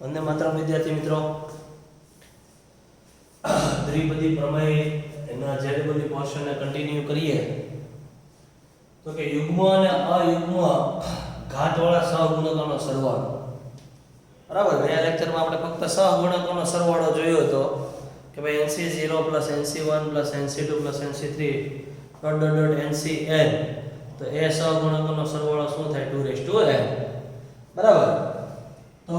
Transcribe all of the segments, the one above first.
वंदे मातरम विद्यार्थी मित्रों द्विपदी प्रमेय एना जे बધી પોર્શન ને કન્ટિન્યુ કરીએ તો કે યુગ્મ અને અયુગ્મ ઘાતવાળા સહગુણકોનો સરવાળો બરાબર ગયા લેક્ચરમાં આપણે ફક્ત સહગુણકોનો સરવાળો જોયો હતો કે ભાઈ NC0 NC1 NC2 NC3 NCn તો એ સહગુણકોનો સરવાળો શું થાય 2n બરાબર તો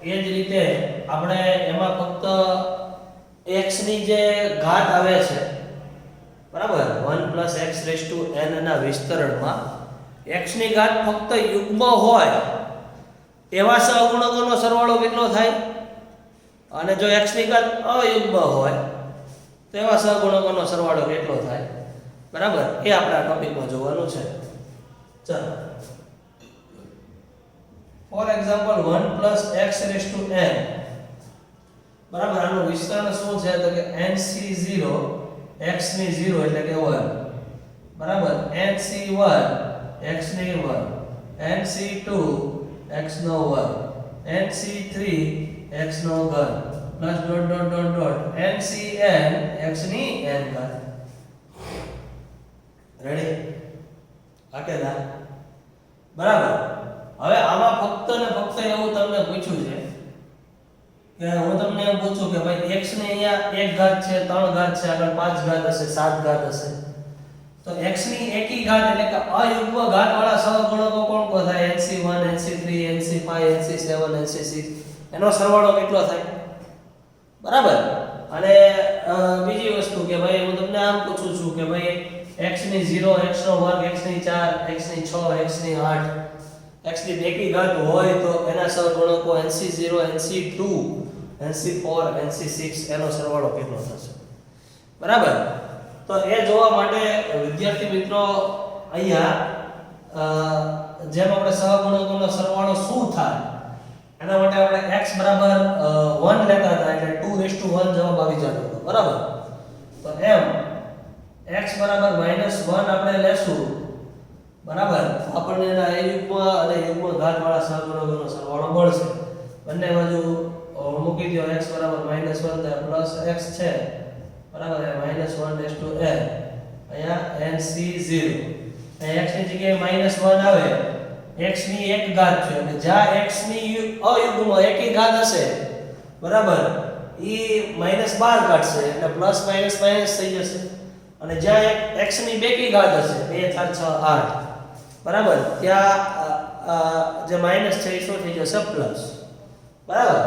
એ જ રીતે આપણે એમાં ફક્ત x ની જે ઘાત આવે છે બરાબર 1 x n ના વિસ્તરણમાં x ની ઘાત ફક્ત યુગ્મ હોય એવા સહગુણકોનો સરવાળો કેટલો થાય અને જો x ની ઘાત અયુગ્મ હોય તો એવા સહગુણકોનો સરવાળો કેટલો થાય બરાબર એ આપણે આ ટોપિકમાં જોવાનું છે ચાલો ફોર એક્ઝામ્પલ 1 x n બરાબર આનું વિસ્તરણ શું છે તો કે nc0 x ની 0 એટલે કે 1 બરાબર nc1 x ની 1 nc2 x નો 1 nc3 x નો ઘન પ્લસ ncn x ની n ઘાત રેડી આકેલા બરાબર હવે આમાં ફક્ત ને ફક્ત એવું તમને પૂછ્યું છે કે હું તમને એમ પૂછું કે ભાઈ x ને અહીંયા 1 ઘાત છે 3 ઘાત છે આગળ 5 ઘાત હશે 7 ઘાત હશે તો x ની એકી ઘાત એટલે કે અયુગ્મ ઘાત વાળા સહગુણકો કોણ કોણ થાય nc1 nc3 nc5 nc7 nc6 એનો સરવાળો કેટલો થાય બરાબર અને બીજી વસ્તુ કે ભાઈ હું તમને આમ પૂછું છું કે ભાઈ x ની 0 x નો વર્ગ x ની 4 x ની 6 x ની 8 x ની એકી ઘાત હોય તો એના સહગુણકો nc0 nc2 nc4 nc6 એનો સરવાળો કેટલો થશે બરાબર તો એ જોવા માટે વિદ્યાર્થી મિત્રો અહીંયા જેમ આપણે સહગુણકોનો સરવાળો શું થાય એના માટે આપણે x બરાબર 1 લેતા હતા એટલે 2:1 જવાબ આવી જતો હતો બરાબર તો એમ x બરાબર -1 આપણે લેશું બરાબર આપણને એના અયુગ્મ અને યુગ્મ ઘાત વાળા સહગુણકોનો સરવાળો મળશે બંને બાજુ મૂકી દો x બરાબર -1 પ્લસ x છે બરાબર એ -1 અહીંયા nc0 અહીં x ની જગ્યાએ -1 આવે x ની એક ઘાત છે અને જ્યાં x ની અયુગ્મ એકી ઘાત હશે બરાબર ઈ -12 કાઢશે એટલે પ્લસ માઈનસ માઈનસ થઈ જશે અને જ્યાં x ની બેકી ઘાત હશે 2 4 6 8 બરાબર ત્યાં જે માઈનસ છે એ શું થઈ જશે પ્લસ બરાબર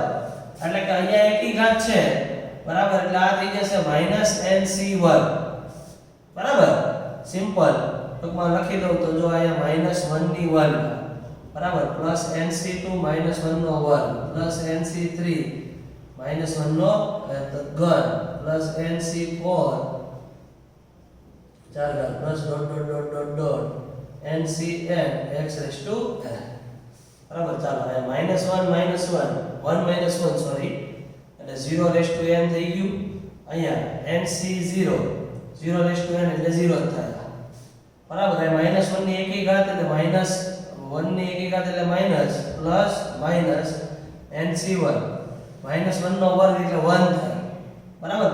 એટલે કે અહીંયા એકી ઘાત છે બરાબર એટલે આ થઈ જશે -nc1 બરાબર સિમ્પલ ટૂંકમાં લખી દઉં તો જો અહીંયા -1 ની 1 બરાબર પ્લસ nc2 -1 નો વર્ગ પ્લસ nc3 -1 નો ઘન પ્લસ nc4 ચાર ઘાત પ્લસ ncn x⁻n બરાબર ચાલો અહીંયા -1 સોરી એટલે 0⁻n થઈ ગયું અહીંયા nc0 0⁻n એટલે 0 થાય બરાબર એ -1 ની એકી ઘાત એટલે -1 ની એકી ઘાત એટલે માઈનસ પ્લસ માઈનસ nc1 -1 નો વર્ગ એટલે 1 થાય બરાબર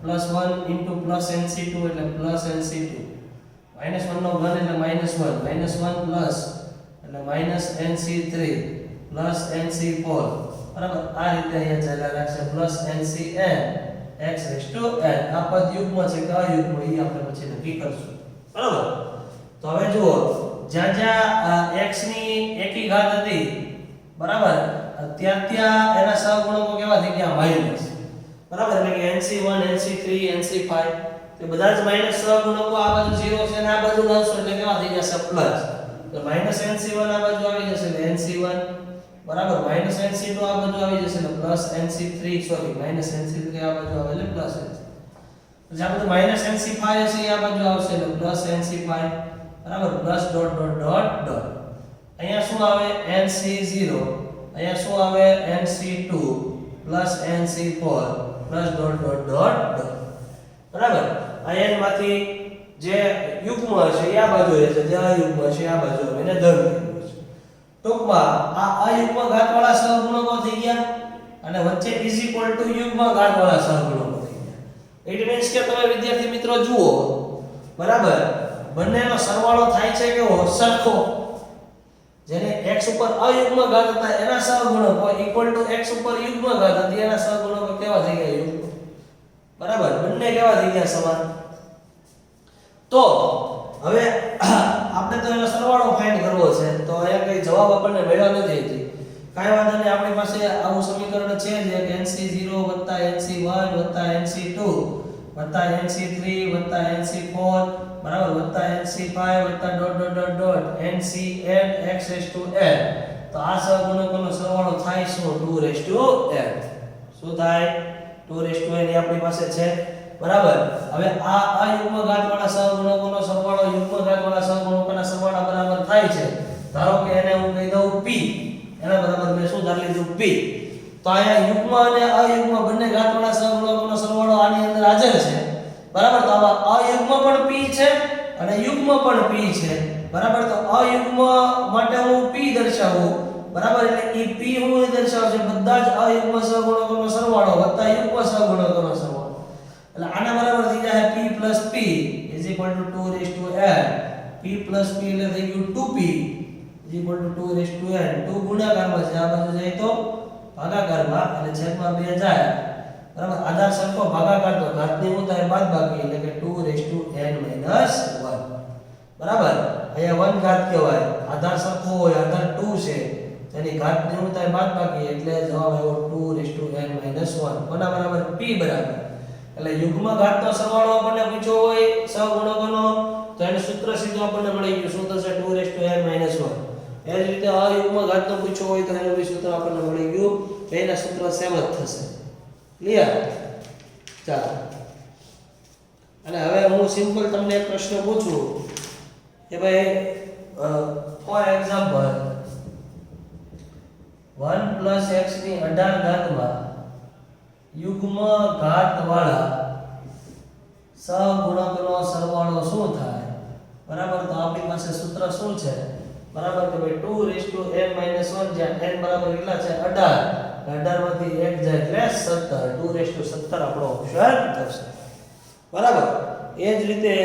+1 into plus nc2 એટલે plus nc2 -1 નો ઘન એટલે -1 પ્લસ એટલે -nc3 plus nc4 બરાબર આ રીતે અહીંયા ચાલ્યા રાખશે plus ncn x⁻n આ પદ યુગ્મ છે કે અયુગ્મ એ આપણે પછી નક્કી કરશું બરાબર તો હવે જુઓ જ્યાં જ્યાં x ની એકી ઘાત હતી બરાબર ત્યાં એના સહગુણકો કેવા થઈ ગયા માઈનસ બરાબર એટલે કે nc1 nc3 nc5 તે બધા જ માઈનસ સહગુણકો આ બાજુ 0 છે અને આ બાજુ લાવશો એટલે કેવા થઈ જશે પ્લસ તો -nc1 આ બાજુ આવી જશે એટલે nc1 બરાબર -nc2 આ બાજુ આવી જશે એટલે પ્લસ nc3 સોરી -nc3 આ બાજુ આવે એટલે પ્લસ nc તો જ્યાં બધું -nc5 હશે આ બાજુ આવશે એટલે પ્લસ nc5 બરાબર પ્લસ ડોટ અહીંયા શું આવે nc0 અહીંયા શું આવે nc2 plus nc4 plus dot બરાબર આ n માંથી જે યુગ્મ હશે એ આ બાજુ રહેશે જે અયુગ્મ હશે આ બાજુ આવે એને ધન કહેવાય છે ટૂંકમાં આ અયુગ્મ ઘાતવાળા સહગુણકો અને વચ્ચે ઇઝ ઇક્વલ ટુ યુગ્મ ઘાતવાળા સહગુણકો થઈ ગયા. ઇટ મીન્સ કે તમે વિદ્યાર્થી મિત્રો જુઓ, બરાબર, બંનેનો સરવાળો થાય છે કેવો? સરખો. જેને x ઉપર અયુગ્મ ઘાત હતા એના સહગુણકો ઇક્વલ ટુ x ઉપર યુગ્મ ઘાત હતી એના સહગુણકો કેવા થઈ ગયા? યુગ્મ. બરાબર, બંને કેવા થઈ ગયા? સમાન. તો હવે આપણે તો એનો સરવાળો ફાઇન્ડ કરવો છે, તો અહીંયા કઈ જવાબ આપણને મળ્યો નથી હજી. કાંઈ વાંધો નહીં, આપણી પાસે આવું સમીકરણ છે જે કે nc0 nc1 nc2 nc3 nc4 બરાબર nc5 dot dot dot dot ncn x(n). તો આ સહગુણકોનો સરવાળો થાય શું? 2(n). શું થાય? 2(n) એ આપણી પાસે છે, બરાબર. હવે આ અયુગ્મ ઘાતવાળા સહગુણકોનો સરવાળો યુગ્મ ઘાતવાળા સહગુણકોના સરવાળા બરાબર થાય છે. ધારો કે એને હું કહી દઉં p, એના બરાબર મેં શું ધારી લીધું? p. તો અહીંયા યુગ્મ અને અયુગ્મ બંને ઘાતવાળા સહગુણકોનો સરવાળો આની અંદર હાજર છે, બરાબર. તો આમાં અયુગ્મ પણ p છે અને યુગ્મ પણ p છે, બરાબર. તો અયુગ્મ માટે હું p દર્શાવું, બરાબર. એટલે એ p હું દર્શાવશે બધા જ અયુગ્મ સહગુણકોનો સરવાળો વત્તા યુગ્મ સહગુણકોનો સરવાળો. એટલે આના બરાબર થઈ જાય p + p = 2(n). p + p એટલે થઈ ગયું 2p = 2(n). 2 ગુણાકારમાં છે, આ બાજુ જાય તો ભાગાકારમાં, અને છેદમાં 2 જાય, બરાબર. આધાર સરખો ભાગાકાર તો ઘાતની હું થાય બાદબાકી, એટલે કે 2(n - 1). બરાબર. અહીંયા 1 ઘાત કહેવાય, આધાર સરખો હોય, આધાર 2 છે, તેની ઘાતની હું થાય બાદબાકી, એટલે જવાબ આવ્યો 2(n - 1). કોના બરાબર? p બરાબર. એટલે યુગ્મ ઘાતનો સરવાળો આપણને પૂછ્યો હોય સહગુણકોનો, તો એનું સૂત્ર સીધું આપણને મળી ગયું. શું થશે? 2(n - 1). એ જ રીતે અયુગ્મ ઘાતનો પૂછ્યો હોય તો એનું બી સૂત્ર આપણને મળી ગયું. બેના સૂત્ર સેમ જ થશે. ક્લિયર? ચાલો. અને હવે હું સિમ્પલ તમને એક પ્રશ્ન પૂછું કે ભાઈ, ફોર એક્ઝામ્પલ 1 + x ની 18 ઘાતમાં યુગ્મ ઘાતવાળા સહગુણકનો સરવાળો શું થાય? બરાબર. તો આપણી પાસે સૂત્ર શું છે? બરાબર, કે ભાઈ 2(n - 1), જ્યાં n બરાબર કેટલા છે? 18. 18 માંથી 1 જાય એટલે 17. 2(17) આપણો ઓપ્શન થશે, બરાબર. એ જ રીતે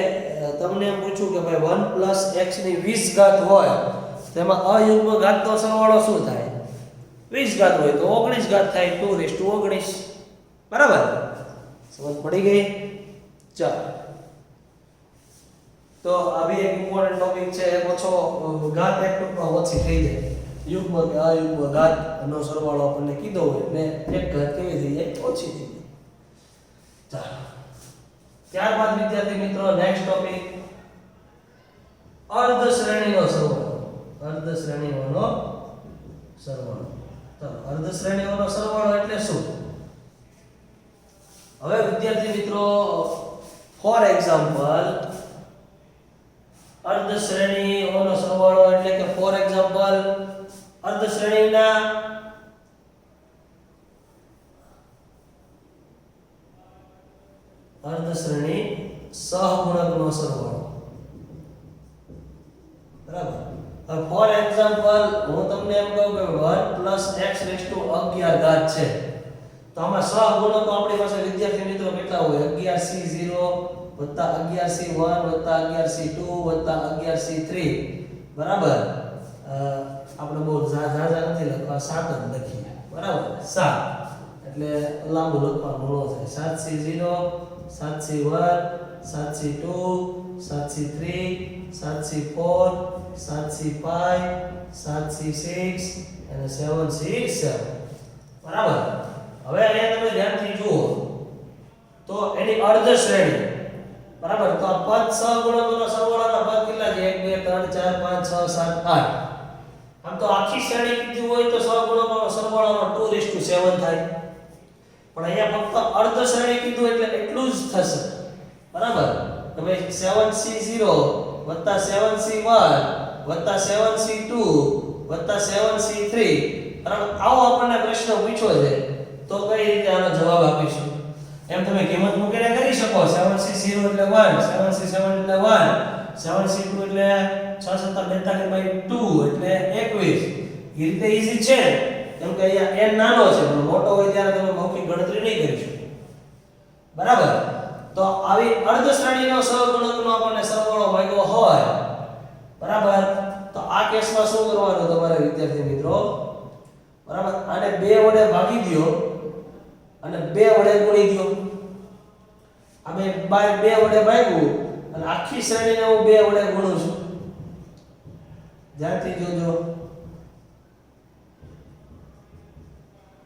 તમને એમ પૂછું કે ભાઈ 1 + x ની 20 ઘાત હોય, તેમાં અયુગ્મ ઘાતનો સરવાળો શું થાય? 20 ઘાત હોય તો 19 ઘાત થાય, 2(19). બરાબર, સમજ પડી ગઈ? ચાલો. તો આ બી એક ઇમ્પોર્ટન્ટ ટોપિક છે. એક ઓછો ઘાત એક ટુકડો ઓછી થઈ જાય, યુગ્મ કે અયુગ્મ ઘાતનો સરવાળો આપણને કીધો હોય એટલે એક ઘાત કેવી થઈ જાય? ઓછી થઈ જાય. ચાલો. ત્યારબાદ વિદ્યાર્થી મિત્રો નેક્સ્ટ ટોપિક અર્ધ શ્રેણીનો સરવાળો. અર્ધ શ્રેણીઓનો સરવાળો. તો અર્ધ શ્રેણીઓનો સરવાળો એટલે શું? હવે વિદ્યાર્થી મિત્રો, ફોર એક્ઝામ્પલ અર્ધ શ્રેણીઓનો સરવાળો એટલે કે ફોર એક્ઝામ્પલ અર્ધ શ્રેણીના અર્ધ શ્રેણી સહગુણકનો સરવાળો. બરાબર. હવે ફોર એક્ઝામ્પલ હું તમને એમ કહું કે 1 + x⁻11 ઘાત છે, તો આમાં સહગુણકો આપણી પાસે વિદ્યાર્થી મિત્રો કેટલા હોય? 11c0 11c1 11c2 11c3. બરાબર. આપણે બહુ ઝાઝા નથી લખવા, 7 જ લખીએ, બરાબર. 7 એટલે લાંબુ લખવાનું ન થાય. 7c0 7c1 7c2 7c3 7c4 7c5 7c6 અને 7c7. બરાબર. હવે અહીંયા તમે ધ્યાનથી જુઓ તો એની અર્ધ શ્રેણી, બરાબર. તો આ પદ સહગુણકોનો સરવાળાના પદ કેટલા છે? 1 2 3 4 5 6 7 8. આમ તો આખી શ્રેણી કીધી હોય તો સહગુણકોનો સરવાળાનો 2:7 થાય, પણ અહીંયા ફક્ત અર્ધ શ્રેણી કીધું એટલે એટલું જ થશે, બરાબર. તો ભાઈ 7c0 7c1 7c2 7c3. બરાબર. આવો આપણને પ્રશ્ન પૂછ્યો છે તો કઈ રીતે આનો જવાબ આપીશું? એમ તમે કિંમત મૂકીને કરી શકો. 7c0 એટલે 1, 7c7 એટલે 1, 7c2 એટલે 6 7 42 એટલે 21. એ રીતે ઈઝી છે. કેમ કે અહીંયા n નાનો છે પણ મોટો હોય ત્યારે તમે મૌખિક ગણતરી નહીં કરી શકો બરાબર તો આવી અર્ધ શ્રેણીનો સહગુણકનો આપણને સરવાળો માંગ્યો હોય બરાબર તો આ કેસમાં શું કરવાનું તમારે વિદ્યાર્થી મિત્રો બરાબર આને 2 વડે ભાગી દો અને 2 વડે ગુણી દો અમે 2 વડે ભાગ્યું અને આખી શ્રેણીને હું 2 વડે ગુણું છું ધ્યાનથી જોજો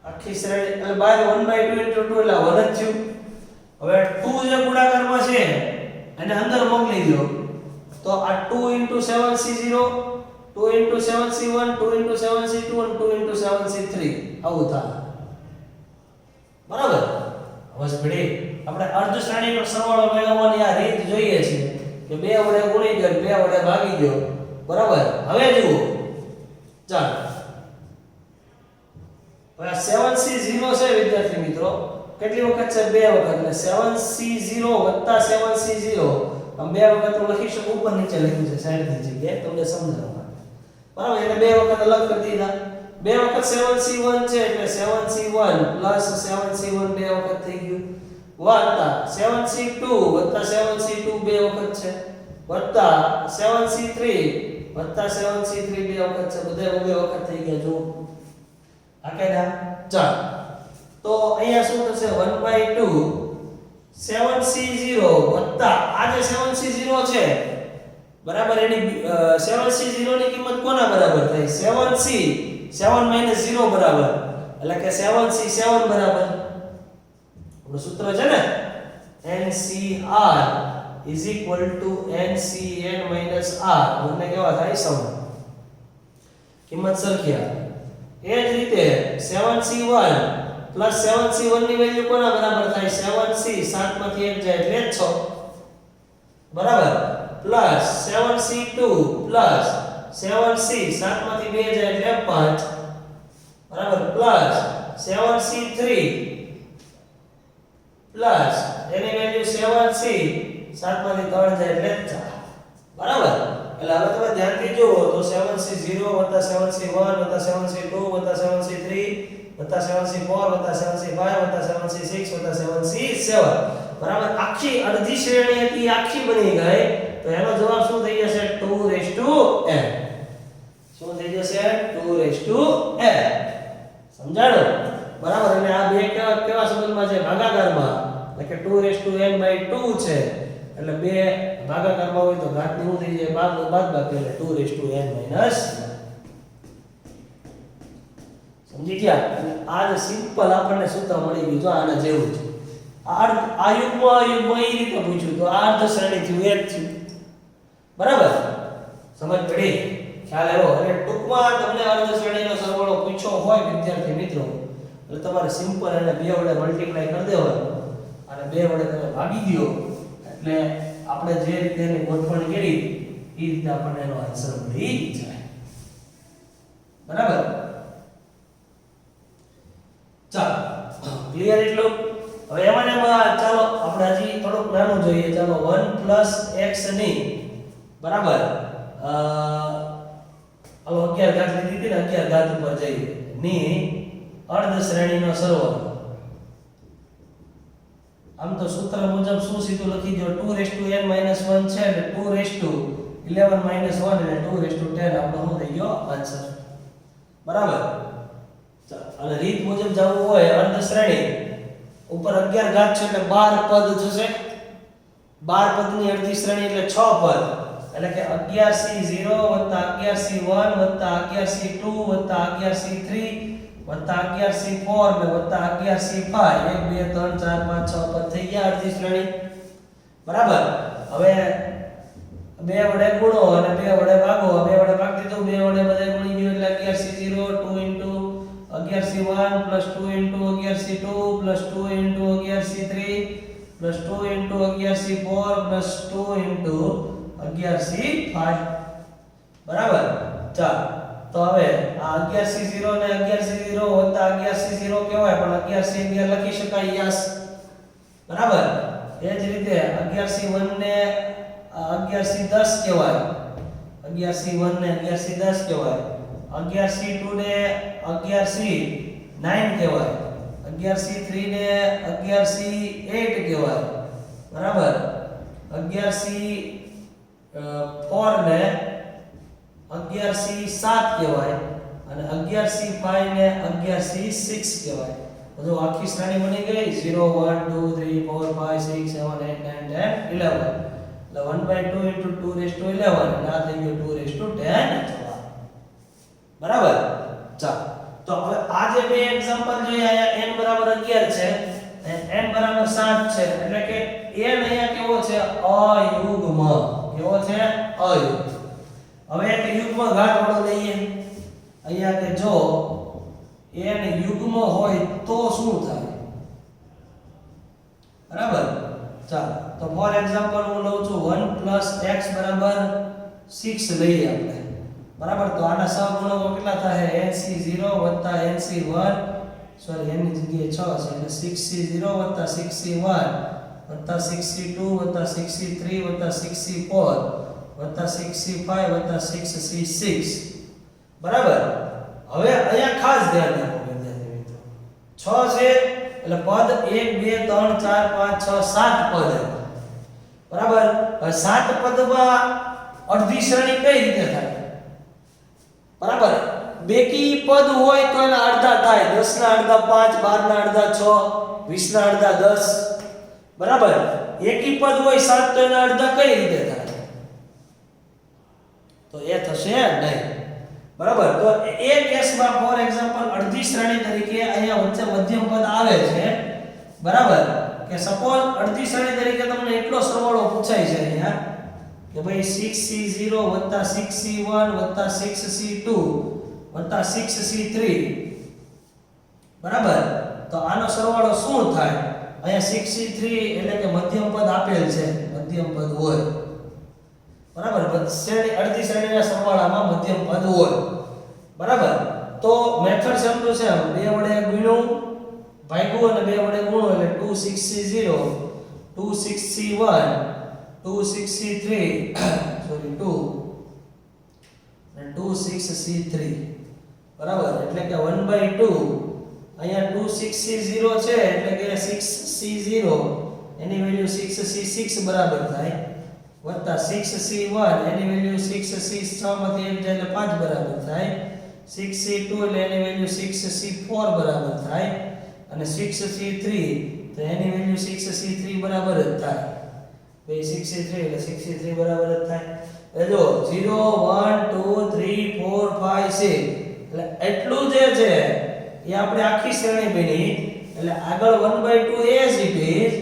આખી શ્રેણી એટલે બાય 1/2 * 2 એટલે 1 જ થયું હવે 2 જે ગુણાકારમાં છે એને અંદર મોકલી દો તો આ 2 * 7c0 2 * 7c1 2 * 7c2 અને 2 * 7c3 આવું થાય બરાબર હવે સ્પીડી આપણે અર્ધ શ્રેણીનો સરવાળો મેળવવાની આ રીત જોઈએ છે કે 2 વડે ગુણી દો 2 વડે ભાગી દો બરાબર હવે જુઓ ચાલો હવે 7c0 છે વિદ્યાર્થી મિત્રો કેટલી વખત છે 2 વખત એટલે 7c0 + 7c0 આમ 2 વખત હું લખી શકું ઉપર નીચે લખ્યું છે સાઈડની જગ્યાએ તમને સમજાવવા બરાબર એટલે 2 વખત અલગ કરી દીધા 2 વખત 7c1 છે એટલે 7c1 + 7c1 2 વખત થઈ ગયું વત્તા 7c2 + 7c2 2 વખત છે વત્તા 7c3 + 7c3 2 વખત છે બધા 2 વખત થઈ ગયા જો આ કેડા ચાલ તો અહીંયા શું થશે 1/2 7c0 વત્તા આ જે 7c0 છે બરાબર એની 7c0 ની કિંમત કોના બરાબર થાય 7c 7 - 0 બરાબર એટલે કે 7c 7 બરાબર આપણું સૂત્ર છે ને NCR = NCN - R બંને કેવા થાય સમાન કિંમત સરખી આવે એ જ રીતે 7c1 + 7c1 ની વેલ્યુ કોના બરાબર થાય 7c 7 માંથી 1 જાય એટલે 6 બરાબર પ્લસ 7c2 પ્લસ 7c 7 માંથી 2 જાય એટલે 5 બરાબર પ્લસ 7c3 પ્લસ એની વેલ્યુ 7c 7 માંથી 3 જાય એટલે 4 બરાબર એટલે હવે તમે ધ્યાનથી જુઓ તો 7c0 + 7c1 + 7c2 + 7c3 + 7c4 + 7c5 + 7c6 + 7c7 બરાબર આખી અડધી શ્રેણી હતી આખી બની ગઈ તો એનો જવાબ શું થઈ જશે 2n શું થઈ જશે 2n સમજાણો બરાબર અને આ બે કેવા સંબંધમાં છે ભાગાકારમાં એટલે કે 2n/2 છે એટલે બે ભાગાકારમાં હોય તો ઘાતની શું થઈ જાય બાદબાકી એટલે 2n - સમજી ગયા આ જે સિમ્પલ આપણને સૂત્ર મળી ગયું જો આના જેવું છે આ યુગમાં એ રીતે પૂછ્યું તો આ અર્ધ શ્રેણી થયું એક થયું બરાબર સમજ પડી ખ્યાલ આવ્યો અને ટૂંકમાં તમને અર્ધ શ્રેણીનો સરવાળો પૂછ્યો હોય વિદ્યાર્થી મિત્રો એટલે તમારે સિમ્પલ એને 2 વડે મલ્ટીપ્લાય કરી દેવાનું અને 2 વડે તમે ભાગી દો એટલે આપણે જે રીતે એની ગોઠવણ કરી એ રીતે આપણને એનો આન્સર મળી જાય બરાબર ચાલો ક્લિયર એટલું હવે એમાં ચાલો આપણે હજી થોડુંક નાનું જોઈએ ચાલો 1 + x ની બરાબર હાલો 11 ઘાત લીધી હતી ને 11 ઘાત ઉપર જઈએ ની અર્ધ શ્રેણીનો સરવાળો આમ તો સૂત્ર મુજબ શું સીધું લખી દો 2n - 1 છે એટલે 2 * 11 - 1 એટલે 2 * 10 આપણો શું થઈ ગયો આન્સર બરાબર અને રીત મુજબ જવું હોય અર્ધ શ્રેણી ઉપર 11 ઘાત છે એટલે 12 પદ થશે 12 પદની અડધી શ્રેણી એટલે 6 પદ એટલે કે 11c0 + 11c1 + 11c2 + 11c3 + 11c4 ને + 11c5 1 2 3 4 5 6 પદ થઈ ગયા અડધી શ્રેણી બરાબર હવે 2 વડે ગુણો અને 2 વડે ભાગો 2 વડે ભાગ દીધું 2 વડે બધા ગુણી ગયો એટલે 11c0 2 * 11c1 + 2 * 11c2 + 2 * 11c3 + 2 * 11c4 + 2 * 11c5 બરાબર ચાલ તો હવે આ 11c0 ને 11c0 વત્તા 11c0 કહેવાય પણ 11c11 લખી શકાય યસ બરાબર એ જ રીતે 11c1 ને 11c10 કહેવાય 11c1 ને 11c10 કહેવાય 11C2 ને 11C9 કહેવાય, 11C3 ને 11C8 કહેવાય, બરાબર, 11C4 ને 11C7 કહેવાય અને 11C5 ને 11C6 કહેવાય. તો આખી શ્રેણી બની ગઈ 0 1 2 3 4 5 6 7 8 9 10 11. એટલે 1/2 * 2^11 એટલે આ થઈ ગયું 2^10 જવાબ. બરાબર. ચાલો તો હવે આ જે બે એક્ઝામ્પલ જોઈએ અહીંયા n બરાબર 11 છે અને n બરાબર 7 છે, એટલે કે n અહીંયા કેવો છે? અયુગ્મ. કેવો છે? અયુગ્મ. હવે એક યુગ્મ ઘાત વાળો લઈએ. અહીંયા કે જો n યુગ્મ હોય તો શું થાય? બરાબર. ચાલો તો ફોર એક્ઝામ્પલ હું લઉં છું 1 + x બરાબર 6 લઈએ આપણે. બરાબર. તો આના સહગુણકો કેટલા થાય? nc0 + nc1, સોરી n ની જગ્યાએ 6 છે એટલે 6c0 + 6c1 + 6c2 + 6c3 + 6c4 + 6c5 + 6c6. બરાબર. હવે અહીંયા ખાસ ધ્યાન રાખો વિદ્યાર્થી મિત્રો, 6 છે એટલે પદ 1 2 3 4 5 6 7 પદ. બરાબર. હવે 7 પદમાં અડધી શ્રેણી કઈ રીતે થાય? બરાબર. બેકી પદ હોય તો એના અડધા થાય. 10 ના અડધા 5, 12 ના અડધા 6, 20 ના અડધા 10. બરાબર. એકી પદ હોય 7 તો એના અડધા કઈ રીતે થાય? તો એ થશે નહીં. બરાબર. તો એ કેસમાં ફોર એક્ઝામ્પલ અડધી શ્રેણી તરીકે અહીંયા વચ્ચે મધ્યમ પદ આવે છે. બરાબર. કે સપોઝ અડધી શ્રેણી તરીકે તમને એટલો સરવાળો પૂછાય છે અહીંયા કે ભાઈ 6c0 + 6c1 + 6c2 + 6c3. બરાબર. તો આનો સરવાળો શું થાય? અહીંયા 6c3 એટલે કે મધ્યમ પદ આપેલ છે, મધ્યમ પદ હોય. બરાબર. શ્રેણી અડધી શ્રેણીના સરવાળામાં મધ્યમ પદ હોય. બરાબર. તો મેથડ સમજો છે 2 વડે ગુણ્યું ભાગ્યું અને 2 વડે ગુણો એટલે 2 6c0 2 6c1 2 6c3 સોરી 2 અને 2 6c3. બરાબર. એટલે કે 1/2 અહીંયા 2 6c0 છે એટલે કે 6c0 એની વેલ્યુ 6c6 બરાબર થાય વત્તા 6c1 એની વેલ્યુ 6c6 માંથી 1 જાય એટલે 5 બરાબર થાય, 6c2 એટલે એની વેલ્યુ 6c4 બરાબર થાય અને 6c3 તો એની વેલ્યુ 6c3 બરાબર જ થાય. બે 6c3 એટલે 6c3 બરાબર જ થાય. એટલે જો 0 1 2 3 4 5 6 એટલે એટલું જે છે એ આપણે આખી શ્રેણી બની એટલે આગળ 1/2 as it is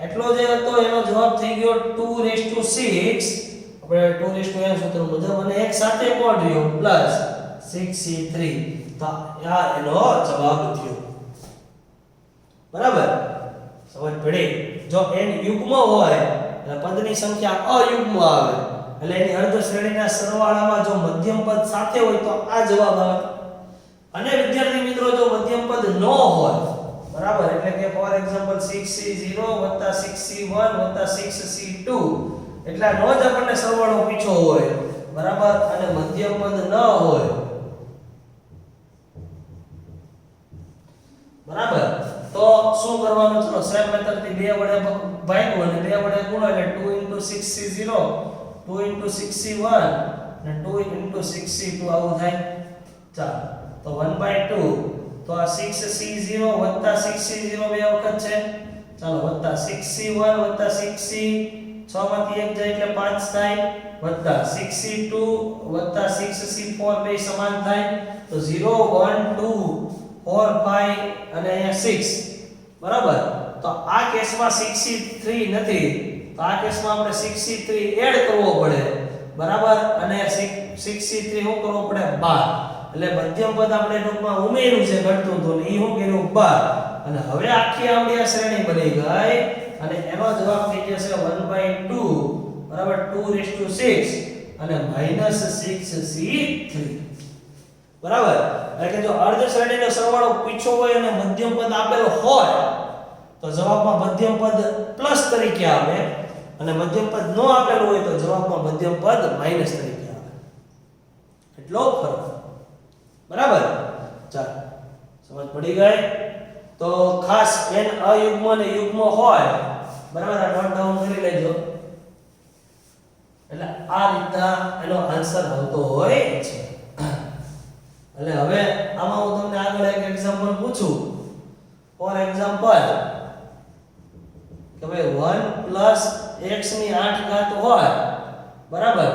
એટલો જે હતો એનો જવાબ થઈ ગયો 2^6. આપણે 2n સૂત્ર મુજબ અને એક સાથે કોણ રહ્યો પ્લસ 6c3. તો આ એનો જવાબ થયો. બરાબર. સમજ પડી? જો n યુગ્મ હોય એટલે પદની સંખ્યા અયુગ્મ આવે એટલે એની અર્ધ શ્રેણીના સરવાળામાં જો મધ્યમ પદ સાથે હોય તો આ જવાબ આવે. અને વિદ્યાર્થી મિત્રો જો મધ્યમ પદ ન હોય, બરાબર, એટલે કે for example 6c0 + 6c1 + 6c2 એટલા નો જ આપણને સરવાળો પૂછ્યો હોય, બરાબર, અને મધ્યમ પદ ન હોય, બરાબર, તો શું કરવાનું? ચલો સેમ મેથડ થી 2 વડે ભાગ્યો અને 2 વડે ગુણો એટલે 2 * 6c0 2 * 6c1 અને 2 * 6c2 આવું થાય. ચાલો તો 1/2 તો આ 6c0 + 6c0 બે વખત છે. ચાલો વત્તા 6c1 + 6c 6 માંથી 1 જાય એટલે 5 થાય વત્તા 6c2 + 6c4 બે સમાન થાય તો 0 1 2 4 5 અને અહીંયા 6. બરાબર. તો આ કેસમાં 6c3 નથી તો આ કેસમાં આપણે 6c3 એડ કરવો પડે, બરાબર, અને 6c3 શું કરવો પડે? 12. એટલે મધ્યમ પદ આપણે ટૂંકમાં ઉમેર્યું છે ઘટતું તો ઈ શું કર્યું? 12. અને હવે આખી આવડી આ શ્રેણી બની ગઈ અને એનો જવાબ થઈ જશે 1/2, બરાબર, 2^6 અને -6c3. બરાબર. એટલે કે જો અર્ધ શ્રેણીનો સરવાળો પૂછ્યો હોય અને મધ્યમ પદ આપેલો હોય તો જવાબમાં મધ્યમ પદ પ્લસ તરીકે આવે અને મધ્યમ પદ ન આપેલું હોય તો જવાબમાં મધ્યમ પદ માઈનસ તરીકે આવે. એટલો ફરક. બરાબર, ચાલો સમજ પડી ગઈ. તો ખાસ n અયુગ્મ અને યુગ્મ હોય, બરાબર, આ નોટ ડાઉન કરી લેજો. એટલે આ રીતના એનો આન્સર આવતો હોય છે. એટલે હવે આમાં હું તમને આગળ એક એક્ઝામ્પલ પૂછું. ફોર એક્ઝામ્પલ કે ભાઈ 1 પ્લસ x ની 8 ઘાત હોય, બરાબર,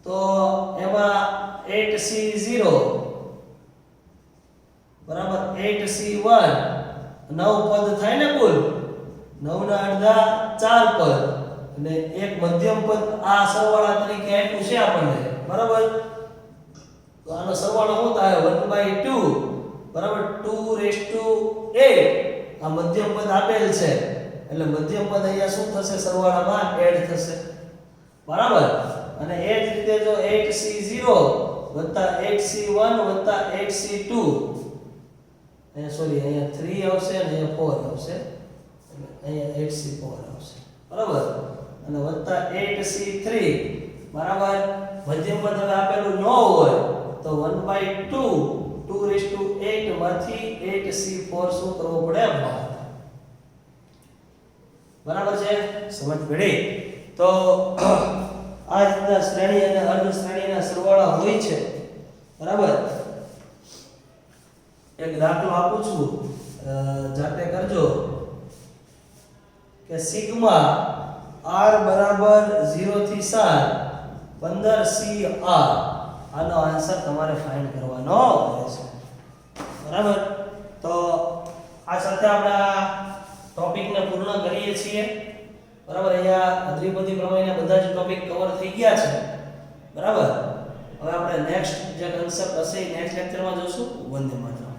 તો એમાં 8c0, બરાબર, 8c1 9 પદ થાય ને કુલ. 9 ના અડધા 4 પદ અને એક મધ્યમ પદ આ સરવાળા તરીકે આપ્યું છે આપણને, બરાબર. તો આનો સરવાળો શું થાય? 1/2, બરાબર, 2^8 આ મધ્યમ પદ આપેલ છે. એટલે મધ્યમ પદ અહીંયા શું થશે? સરવાળામાં એડ થશે, બરાબર. અને એ જ રીતે જો 8c0 8c1 8c2, અહીંયા સોરી અહીંયા 3 આવશે અને અહીંયા 4 આવશે, એટલે અહીંયા 8c4 આવશે, બરાબર. અને +8c3, બરાબર. મધ્યમ પદ હવે આપેલું ન હોય તો 1/2 2^8 માંથી 8c4 શું કરવો પડે? બરાબર છે, સમજ પડી. તો આ રીતના શ્રેણી અને અર્ધ શ્રેણીના સરવાળા હોય છે, બરાબર. એક દાખલો આપું છું, જાતે કરજો કે સિગ્મા r બરાબર 0 થી 7 15cr, આનો આન્સર તમારે ફાઇન્ડ કરવાનો રહેશે, બરાબર. તો આ સાથે આપણે આ ટોપિકને પૂર્ણ કરીએ છીએ, બરાબર. અહીંયા દ્વિપદી પ્રમેયના બધા જ ટોપિક કવર થઈ ગયા છે, બરાબર. હવે આપણે નેક્સ્ટ જે કન્સેપ્ટ હશે નેક્સ્ટ લેક્ચરમાં જોશું. વંદે માતરમ.